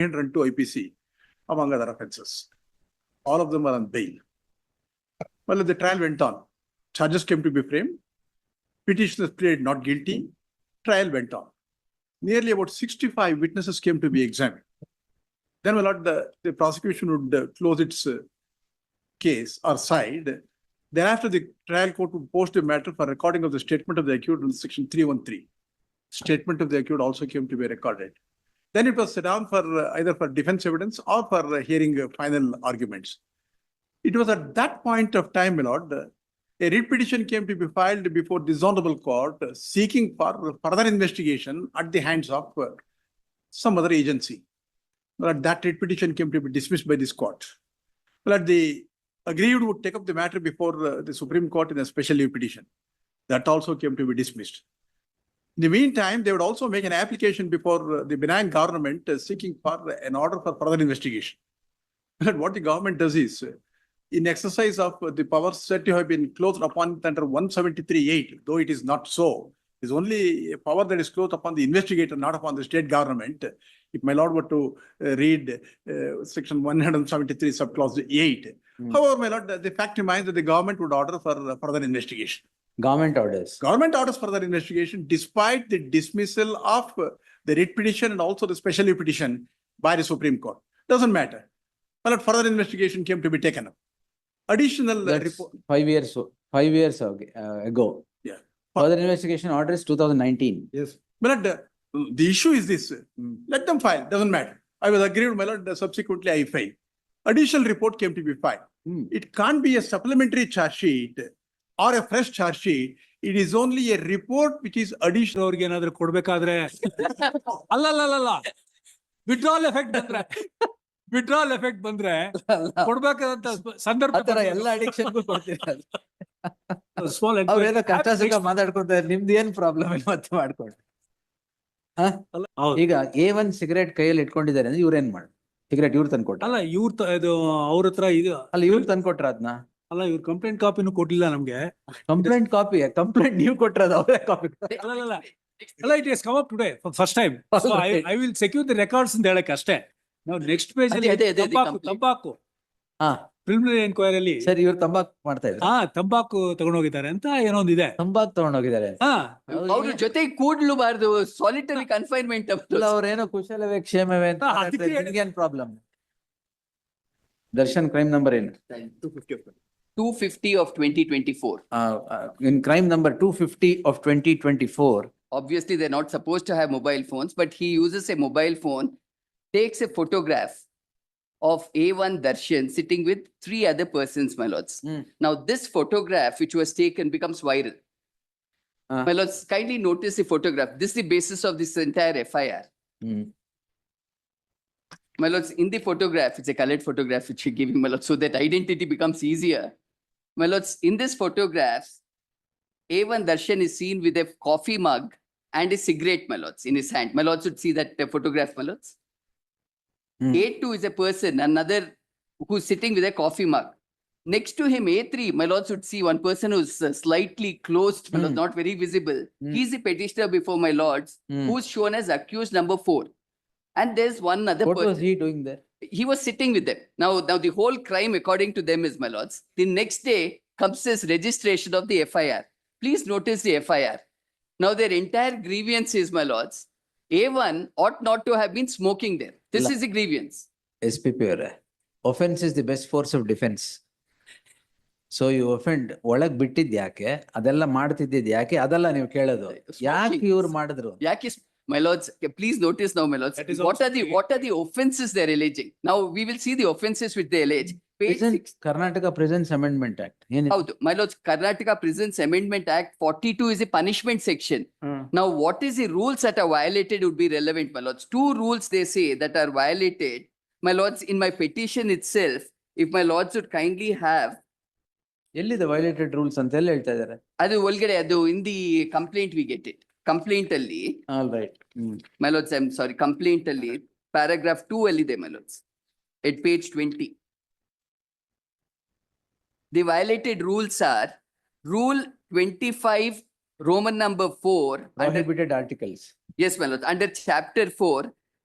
run to IPC, among other offences. All of them are on bail. Well, the trial went on. Charges came to be framed. Petitioners pleaded not guilty. Trial went on. Nearly about 65 witnesses came to be examined. Then, my lord, the prosecution would close its case or side. Thereafter, the trial court would post a matter for recording of the statement of the accused in section 313. Statement of the accused also came to be recorded. Then it was set down for either for defense evidence or for hearing final arguments. It was at that point of time, my lord, a writ petition came to be filed before this honorable court seeking for further investigation at the hands of some other agency. But that writ petition came to be dismissed by this court. But the aggrieved would take up the matter before the Supreme Court in a special leave petition. That also came to be dismissed. In the meantime, they would also make an application before the benign government seeking for an order for further investigation. And what the government does is, in exercise of the powers said to have been closed upon under 173(8), though it is not so, it is only a power that is closed upon the investigator, not upon the state government. If my lord were to read section 173 subclause 8. However, my lord, the fact remains that the government would order for further investigation. Government orders. Government orders further investigation despite the dismissal of the writ petition and also the special leave petition by the Supreme Court. Doesn't matter. But further investigation came to be taken up. Additional report. 5 years ago. Yeah. Further investigation order is 2019. Yes. But the issue is this. Let them file. Doesn't matter. I was aggrieved, my lord. Subsequently, I filed. Additional report came to be filed. It can't be a supplementary charge sheet or a fresh charge sheet. It is only a report which is additional. ಅವ್ರಿಗೆ ಏನಾದ್ರು ಕೊಡ್ಬೇಕಾದ್ರೆ ಅಲ್ಲ withdrawal effect ಬಂದ್ರೆ ಕೊಡ್ಬೇಕಾದಂತ ಸಂದರ್ಭ ಎಲ್ಲ ಅಡಿಕ್ಷನ್ಗೂ ಕೊಡ್ತೀರಾ? Small ಅವ್ರೇನೋ ಕಷ್ಟ ಸುಖ ಮಾತಾಡ್ಕೊತಾರೆ, ನಿಮ್ದು ಏನ್ ಪ್ರಾಬ್ಲಮ್ ಮತ್ತೆ ಮಾಡ್ಕೊಂಡು. ಈಗ A1 ಸಿಗರೇಟ್ ಕೈಯಲ್ಲಿ ಇಟ್ಕೊಂಡಿದ್ದಾರೆ ಅಂದ್ರೆ ಇವ್ರೇನ್ ಮಾಡಿ ಸಿಗರೇಟ್ ಇವ್ರು ತಂದ್ಕೊಟ್ಟ? ಅಲ್ಲ ಇದು ಅವ್ರ ಹತ್ರ ಇದು ಅಲ್ಲ, ಇವ್ರು ತಂದ್ಕೊಟ್ರ ಅದನ್ನ? ಅಲ್ಲ, ಇವ್ರು ಕಂಪ್ಲೇಂಟ್ ಕಾಪಿನೂ ಕೊಟ್ಟಿಲ್ಲ ನಮ್ಗೆ. ಕಂಪ್ಲೇಂಟ್ ನೀವು ಕೊಟ್ರದ? ಅವರೇ ಕಾಪಿ? ಅಲ್ಲ, it is come up today first time. I will secure the records ಅಂತ ಹೇಳಕ್ ಅಷ್ಟೇ. ನಾವು ನೆಕ್ಸ್ಟ್ ಪೇಜ್ ಅಲ್ಲಿ ತಂಬಾಕು ಪ್ರಿಲಿಮಿನರಿ ಎನ್ಕ್ವೈರಿಯಲ್ಲಿ ಸರ್ ಇವ್ರು ತಂಬಾಕು ಮಾಡ್ತಾ ಇದ್ದಾರೆ. ತಂಬಾಕು ತಗೊಂಡೋಗಿದ್ದಾರೆ ಅಂತ ಏನೋ ಒಂದಿದೆ. ತಂಬಾಕು ತಗೊಂಡೋಗಿದ್ದಾರೆ. ಅವ್ರ ಜೊತೆ ಕೂಡ್ಲೂಬಾರ್ದು, ಸಾಲಿಟರಿ ಕನ್ಫೈನ್ಮೆಂಟ್. ಅವ್ರೇನೋ ಕುಶಲವೇ ಕ್ಷೇಮವೇ ಅಂತ. ಏನ್ ಪ್ರಾಬ್ಲಮ್? ದರ್ಶನ್ ಕ್ರೈಮ್ ನಂಬರ್ ಏನು? 250 of 2024. In crime number 250 of 2024. Obviously, they're not supposed to have mobile phones, but he uses a mobile phone, takes a photograph of A1 Darshan sitting with 3 other persons, my lords. Now, this photograph, which was taken, becomes viral. My lords, kindly notice the photograph. This is the basis of this entire FIR. My lords, in the photograph, it's a colored photograph which you're giving, my lords, so that identity becomes easier. My lords, in this photograph, A1 Darshan is seen with a coffee mug and a cigarette, my lords, in his hand. My lords should see that photograph, my lords. A2 is a person, another who's sitting with a coffee mug. Next to him, A3, my lords should see one person who's slightly closed, my lords, not very visible. He's the petitioner before my lords, who's shown as accused number 4. And there's one other What person. was he doing there? He was sitting with them. Now the whole crime, according to them, is, my lords, the next day comes this registration of the FIR. Please notice the FIR. Now their entire grievance is, my lords, A1 ought not to have been smoking there. This is the grievance. SPP ಅವರೇ, offense is the best force of defense. So you offend, ಒಳಗ್ ಬಿಟ್ಟಿದ್ ಯಾಕೆ, ಅದೆಲ್ಲ ಮಾಡ್ತಿದ್ದಿದ್ ಯಾಕೆ, ಅದೆಲ್ಲ ನೀವು ಕೇಳೋದು. ಯಾಕೆ ಇವ್ರು ಮಾಡಿದ್ರು? My lords, please notice now, my lords, what are the offenses they're alleging? Now we will see the offenses which they allege. Karnataka Prisons Amendment Act. My lords, Karnataka Prisons Amendment Act 42 is a punishment section. Now what is the rules that are violated would be relevant, my lords. 2 rules they say that are violated. My lords, in my petition itself, if my lords would kindly have. ಎಲ್ಲಿದೆ violated rules ಅಂತ ಎಲ್ಲ ಹೇಳ್ತಾ ಇದ್ದಾರೆ? ಅದು ಒಳಗಡೆ, ಅದು in the complaint we get it. Complaint ಅಲ್ಲಿ. All right. My lords, I'm sorry, complaint ಅಲ್ಲಿ paragraph 2 ಅಲ್ಲಿ ಇದೆ, my lords, at page 20. The violated rules are rule 25 Roman number 4. Prohibited articles. Yes, my lord. Under chapter 4,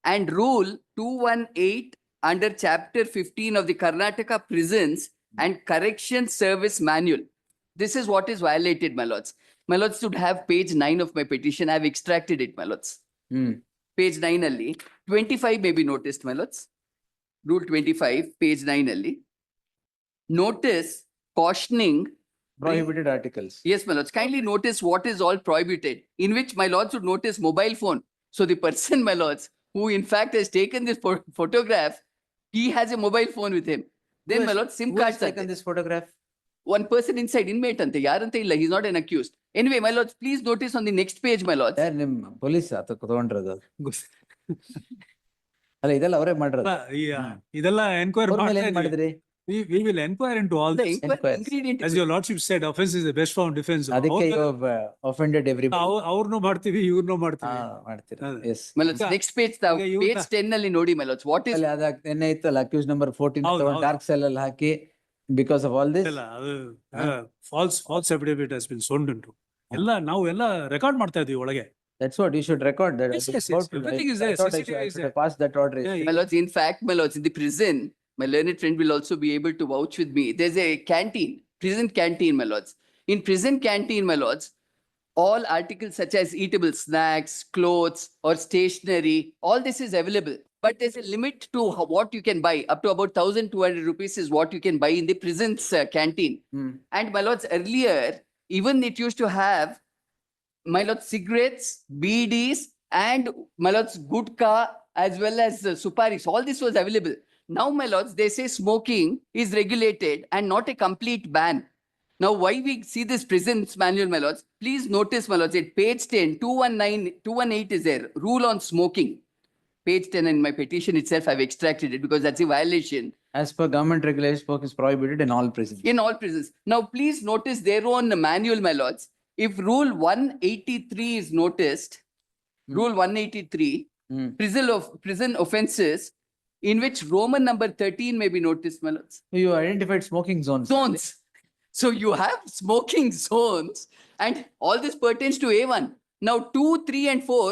and Rule 218 under Chapter 15 of the Karnataka Prisons and Correction Service Manual. This is what is violated, my lords. My lords should have page 9 of my petition. I have extracted it, my lords. Hmm Page 9 ಅಲ್ಲಿ 25 may be noticed, my lords. Rule 25, page 9 ಅಲ್ಲಿ. Notice cautioning. prohibited articles. Yes, my lords. Kindly notice what is all prohibited, in which my lords should notice mobile phone. So the person, my lords, who in fact has taken this photograph, he has a mobile phone with him. Then, my lords, SIM Who has cards. taken this photograph? One person inside, inmate ante, yarante illa, he's not an accused. Anyway, my lords, please notice on the next page, my lords. ಯಾರ್ ನಿಮ್ police ತಗೊಂಡ್ರದು? ಅಲ್ಲ ಇದೆಲ್ಲ ಅವರೇ ಮಾಡಿರೋದು. ಇದೆಲ್ಲ enquiry ಅವ್ರ ಮೇಲೆ ಏನ್ ಮಾಡಿದ್ರಿ? We will inquire into all The this. inquest ingredient. As your lordship said, offense is the best form of defense. ಅದಕ್ಕೆ offended everybody. ಅವ್ರನ್ನೂ ಮಾಡ್ತೀವಿ, ಇವ್ರನ್ನೂ ಹಾ ಮಾಡ್ತೀವಿ. ಮಾಡ್ತೀರಾ? ಹೌದು. Yes. My lords, next page, the ಈಗ ಇವ್ನ- page 10 ಅಲ್ಲಿ ನೋಡಿ, my lords, what is ಅಲ್ಲಿ ಅದ ನೆನ್ನೆ ಇತ್ತಲ್ಲ ಅಕ್ಯೂಸ್ ನಂಬರ್ 14 ಹೌದು, ತಗೊಂಡು ಹೌದು. ಡಾರ್ಕ್ ಸೆಲ್ ಅಲ್ಲಿ ಹಾಕಿ ಬಿಕಾಸ್ ಆಫ್ ಆಲ್ ದಿಸ್. ಇಲ್ಲ ಅದು false affidavit has been sold ಉಂಟು. ಎಲ್ಲ ನಾವು ಎಲ್ಲ ರೆಕಾರ್ಡ್ ಮಾಡ್ತಾ ಇದೀವಿ ಒಳಗೆ. That's what you should record that. Yes, yes, yes. Everything is there. I thought I CCTV is should there. have passed that order. Yeah, My lords, in fact, my lords, in the prison, my learned friend will also be able to vouch with me. There's a canteen, prison canteen, my lords. In prison canteen, my lords, all articles such as eatable snacks, clothes, or stationery, all this is available. But there's a limit to what you can buy. Up to about 1,200 rupees is what you can buy in the prison's canteen. Hmm. And my lords, earlier, even it used to have, my lords, cigarettes, BDs, and my lords, gutka, as well as suparis. All this was available. Now, my lords, they say smoking is regulated and not a complete ban. Now, why we see this prison's manual, my lords? Please notice, my lords, at page 10, 218 is there, rule on smoking. Page 10 in my petition itself, I've extracted it because that's a violation As per government regulations, smoke is prohibited in all prisons. in all prisons. Now, please notice their own manual, my lords. If Rule 183 is noticed, Rule 183, Hmm. prison offences, in which Roman number 13 may be noticed, my lords. You identified smoking zones. Zones. So you have smoking zones, and all this pertains to A1. Now, 2, 3, and 4,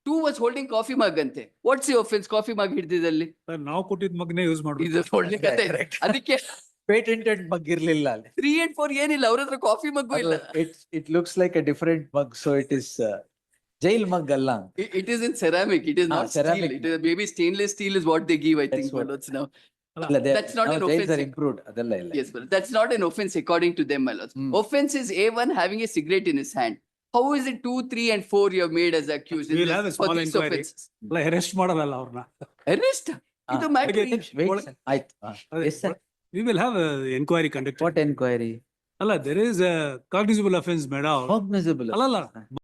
2 was holding coffee mug ante. What's the offense? Coffee mug ಹಿಡಿದಿದ್ದಲ್ಲಿ. ನಾವು ಕೊಟ್ಟಿದ್ ಮಗನೇ use ಮಾಡ್ಬೇಕು. ಇದು ಒಳ್ಳೆ ಕತೆ. Correct. ಅದಕ್ಕೆ Patented mug ಇರ್ಲಿಲ್ಲ ಅಲ್ಲಿ. 3 and 4 ಏನಿಲ್ಲ, ಅವ್ರ ಹತ್ರ ಕಾಫಿ ಮಗ್ಗು ಇಲ್ಲ. It looks like a different mug, so it is jail mug ಅಲ್ಲ. It is in ceramic. It is Ah, not ceramic. steel. It is maybe stainless steel is what they give, I think, That's what- my lords, now. ಅಲ್ಲ, they- That's not now an jails offense. are improved. ಅದೆಲ್ಲ ಇಲ್ಲ. Yes, but that's not an offense according to them, my lords. Hmm. Offense is A1 having a cigarette in his hand. How is it 2, 3, and 4 you have made as accused in We'll this have a for small these inquiry. offenses? ಅಲ್ಲ arrest ಮಾಡಲ್ಲ ಅವ್ರನ್ನ. Arrest? Ah, ಇದು matter. Wait, ಒಳಗೆ- sir. ಆಯ್ತು. Yes, sir. We will have a inquiry conducted. What enquiry? ಅಲ್ಲ there is a cognizable offense made out. Cognizable. ಅಲ್ಲಲ್ಲ